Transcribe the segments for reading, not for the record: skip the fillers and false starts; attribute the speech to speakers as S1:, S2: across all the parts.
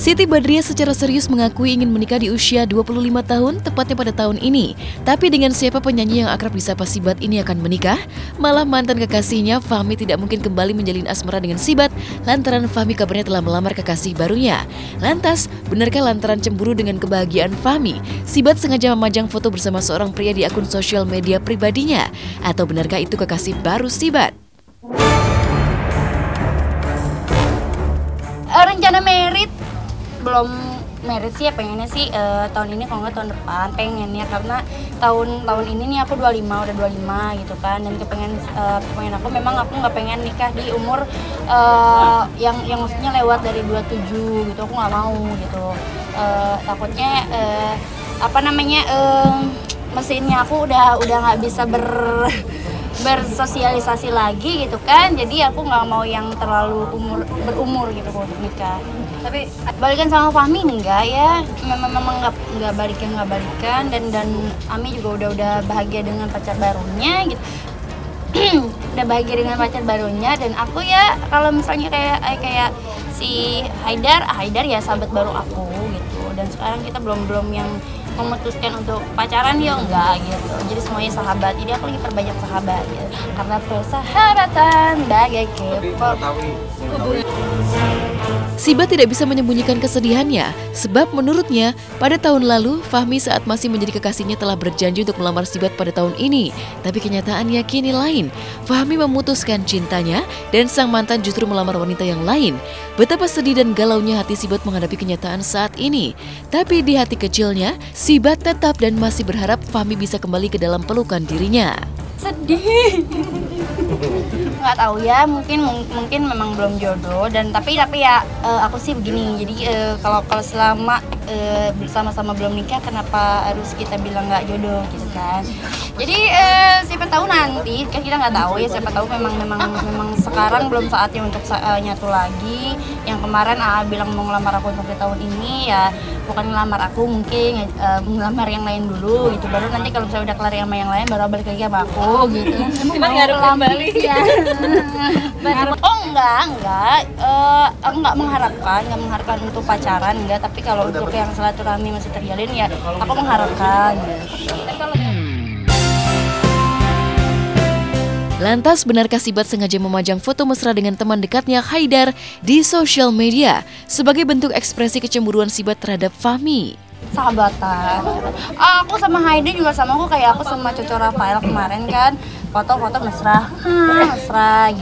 S1: Siti Badriah secara serius mengakui ingin menikah di usia 25 tahun, tepatnya pada tahun ini. Tapi dengan siapa penyanyi yang akrab disapa Sibat ini akan menikah? Malah mantan kekasihnya, Fahmi, tidak mungkin kembali menjalin asmara dengan Sibat lantaran Fahmi kabarnya telah melamar kekasih barunya. Lantas, benarkah lantaran cemburu dengan kebahagiaan Fahmi, Sibat sengaja memajang foto bersama seorang pria di akun sosial media pribadinya? Atau benarkah itu kekasih baru Sibat?
S2: Rencana merit belum merit sih ya, pengennya sih tahun ini, kalau nggak tahun depan pengennya, karena tahun ini nih aku udah 25 gitu kan, dan kepengen aku memang aku nggak pengen nikah di umur yang maksudnya lewat dari 27 gitu, aku nggak mau gitu. Takutnya mesinnya aku udah nggak bisa bersosialisasi lagi gitu kan, jadi aku nggak mau yang terlalu berumur gitu untuk nikah. Tapi balikan sama Fahmi enggak ya, memang nggak balikan, dan Ami juga udah bahagia dengan pacar barunya gitu. Udah bahagia dengan pacar barunya, dan aku ya kalau misalnya kayak si Haidar ya sahabat baru aku gitu, dan sekarang kita belum yang memutuskan untuk pacaran ya enggak gitu, jadi semuanya sahabat, jadi aku lagi perbanyak sahabat gitu. Karena persahabatan bagai K-pop.
S1: Sibat tidak bisa menyembunyikan kesedihannya, sebab menurutnya pada tahun lalu Fahmi saat masih menjadi kekasihnya telah berjanji untuk melamar Sibat pada tahun ini. Tapi kenyataannya kini lain. Fahmi memutuskan cintanya dan sang mantan justru melamar wanita yang lain. Betapa sedih dan galaunya hati Sibat menghadapi kenyataan saat ini. Tapi di hati kecilnya, Sibat tetap dan masih berharap Fahmi bisa kembali ke dalam pelukan dirinya.
S2: Sedih. Nggak tahu ya, mungkin memang belum jodoh, dan tapi ya aku sih begini, jadi kalau selama bersama-sama belum nikah, kenapa harus kita bilang nggak jodoh gitu kan. Jadi siapa tahu nanti kan, kita nggak tahu ya, siapa tahu memang sekarang belum saatnya untuk nyatu lagi. Yang kemarin bilang mau ngelamar aku untuk di tahun ini, ya bukan ngelamar aku, mungkin ngelamar yang lain dulu gitu, baru nanti kalau misalnya udah kelar sama yang lain baru balik lagi sama aku gitu.
S3: Sibat ngarep kembali
S2: ya. Oh enggak mengharapkan untuk pacaran, enggak, tapi kalau untuk yang silaturahmi masih terjalin ya aku mengharapkan gitu.
S1: Lantas, benarkah Sibat sengaja memajang foto mesra dengan teman dekatnya Haidar di sosial media sebagai bentuk ekspresi kecemburuan Sibat terhadap Fahmi?
S2: Sahabatan. Aku sama Haidar juga sama, aku kayak aku sama Coco Rafael kemarin kan, foto-foto mesra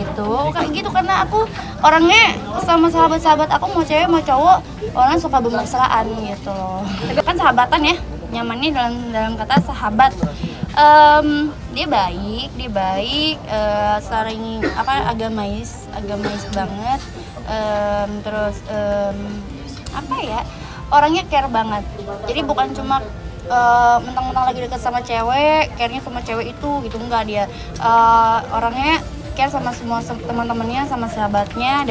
S2: gitu. Kayak gitu karena aku orangnya sama sahabat-sahabat aku, mau cewek mau cowok, orang suka bermesraan gitu loh. Kan sahabatan ya, nyamannya dalam kata sahabat. Dia baik, sering agamais banget. Terus orangnya care banget. Jadi bukan cuma mentang-mentang lagi dekat sama cewek, care-nya sama cewek itu gitu, enggak, dia orangnya care sama semua teman-temannya, sama sahabatnya,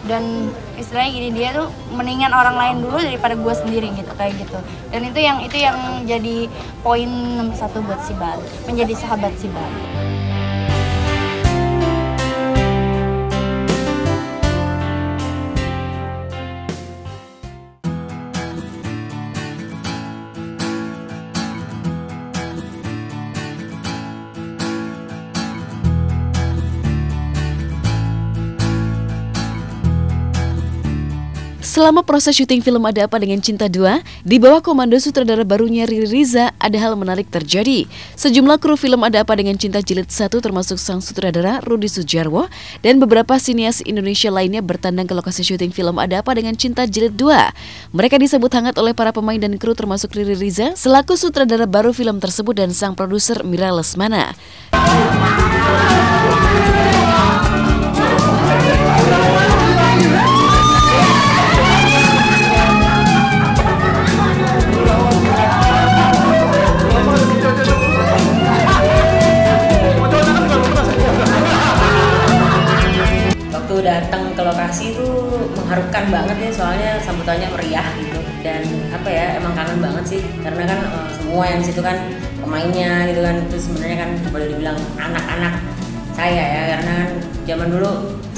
S2: dan istilahnya gini, dia tuh mendingan orang lain dulu daripada gue sendiri gitu, kayak gitu. Dan itu yang jadi poin nomor 1 buat Sibat, menjadi sahabat Sibat.
S1: Selama proses syuting film Ada Apa Dengan Cinta 2, di bawah komando sutradara barunya Riri Riza, ada hal menarik terjadi. Sejumlah kru film Ada Apa Dengan Cinta Jilid 1 termasuk sang sutradara Rudi Sudjarwo dan beberapa sinias Indonesia lainnya bertandang ke lokasi syuting film Ada Apa Dengan Cinta Jilid 2. Mereka disebut hangat oleh para pemain dan kru termasuk Riri Riza selaku sutradara baru film tersebut dan sang produser Mira Lesmana.
S3: Datang ke lokasi itu mengharukan banget ya, soalnya sambutannya meriah gitu, dan emang kangen banget sih, karena kan semua yang situ kan pemainnya gitu kan, itu sebenarnya kan boleh dibilang anak-anak saya ya, karena kan zaman dulu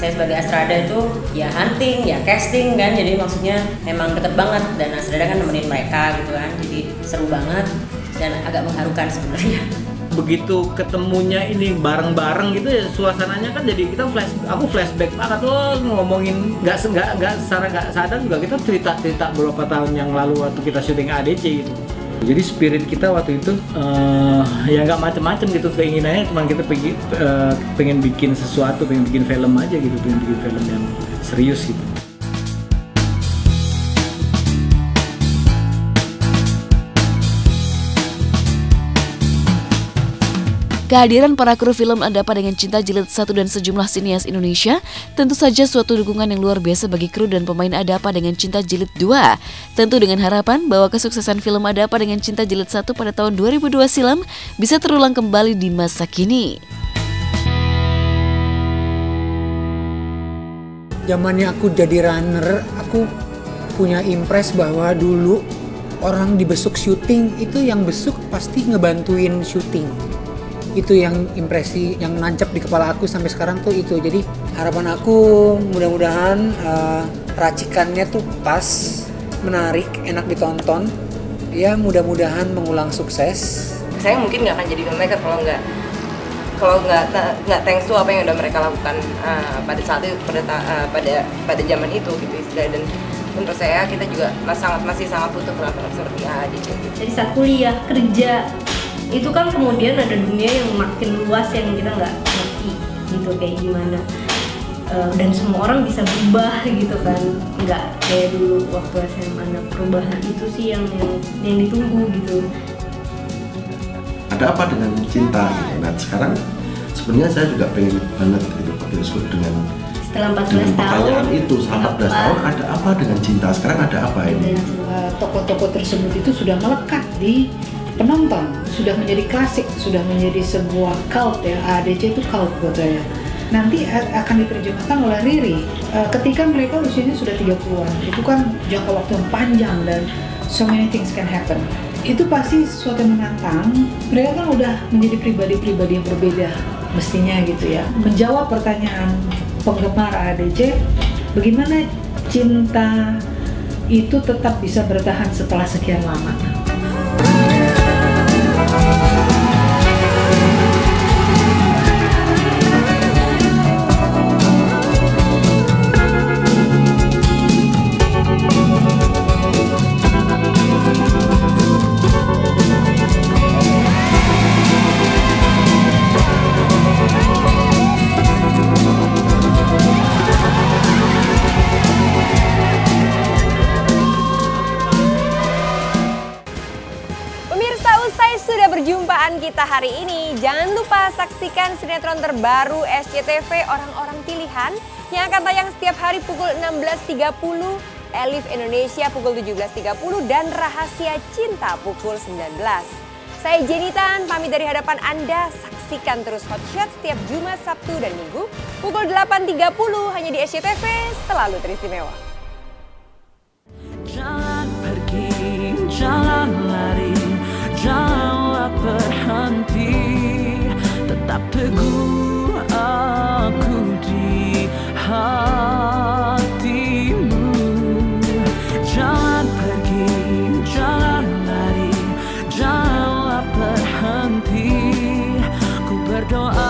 S3: saya sebagai Astrada itu ya hunting, ya casting kan, jadi maksudnya memang deket banget dan Astrada kan nemenin mereka gitu kan, jadi seru banget dan agak mengharukan sebenarnya.
S4: Begitu ketemunya ini bareng-bareng gitu ya, suasananya kan jadi kita aku flashback banget loh, ngomongin nggak secara nggak sadar juga kita cerita beberapa tahun yang lalu waktu kita syuting ADC gitu. Jadi spirit kita waktu itu ya nggak macem-macem gitu, keinginannya cuma kita pengen bikin sesuatu, pengen bikin film aja gitu, pengen bikin film yang serius gitu.
S1: Kehadiran para kru film Ada Apa Dengan Cinta Jilid 1 dan sejumlah sinias Indonesia tentu saja suatu dukungan yang luar biasa bagi kru dan pemain Ada Apa Dengan Cinta Jilid 2. Tentu dengan harapan bahwa kesuksesan film Ada Apa Dengan Cinta Jilid 1 pada tahun 2002 silam bisa terulang kembali di masa kini.
S5: Zamannya aku jadi runner, aku punya impress bahwa dulu orang dibesuk syuting itu yang besuk pasti ngebantuin syuting. Itu yang impresi yang nancap di kepala aku sampai sekarang tuh itu. Jadi harapan aku mudah-mudahan racikannya tuh pas, menarik, enak ditonton. Ya mudah-mudahan mengulang sukses.
S6: Saya mungkin nggak akan jadi filmmaker kalau nggak thanks to apa yang udah mereka lakukan pada saat itu, pada zaman itu gitu istilah. Dan menurut saya kita juga masih sangat butuh film-film seperti ADC.
S7: Jadi saat kuliah kerja itu kan kemudian ada dunia yang makin luas yang kita nggak ngerti gitu kayak gimana, dan semua orang bisa berubah gitu kan, nggak kayak dulu waktu SMA. Nah, perubahan itu sih yang ditunggu gitu.
S8: Ada apa dengan cinta gitu. Nah sekarang sebenarnya saya juga pengen banget gitu ke bioskop dengan
S7: setelah 14 tahun
S8: pertanyaan itu, selama 14 tahun ada apa dengan cinta, sekarang ada apa ini?
S9: Tokoh-tokoh tersebut itu sudah melekat di penonton, sudah menjadi klasik, sudah menjadi sebuah cult ya. ADC itu cult buat saya. Nanti akan diterjemahkan oleh Riri ketika mereka usianya sudah 30-an. Itu kan jangka waktu yang panjang dan so many things can happen. Itu pasti sesuatu yang menantang. Mereka kan udah menjadi pribadi-pribadi yang berbeda mestinya gitu ya. Menjawab pertanyaan penggemar ADC, bagaimana cinta itu tetap bisa bertahan setelah sekian lama.
S10: Sudah perjumpaan kita hari ini. Jangan lupa saksikan sinetron terbaru SCTV Orang-Orang Pilihan yang akan tayang setiap hari pukul 16.30, Elif Indonesia pukul 17.30 dan Rahasia Cinta pukul 19. Saya Jenitan pamit dari hadapan Anda. Saksikan terus Hot Shot setiap Jumat, Sabtu dan Minggu pukul 8.30 hanya di SCTV, selalu teristimewa.
S11: Jangan pergi, jangan lari, janganlah berhenti, tetap teguh aku di hatimu. Jangan pergi, jangan lari, janganlah berhenti, ku berdoa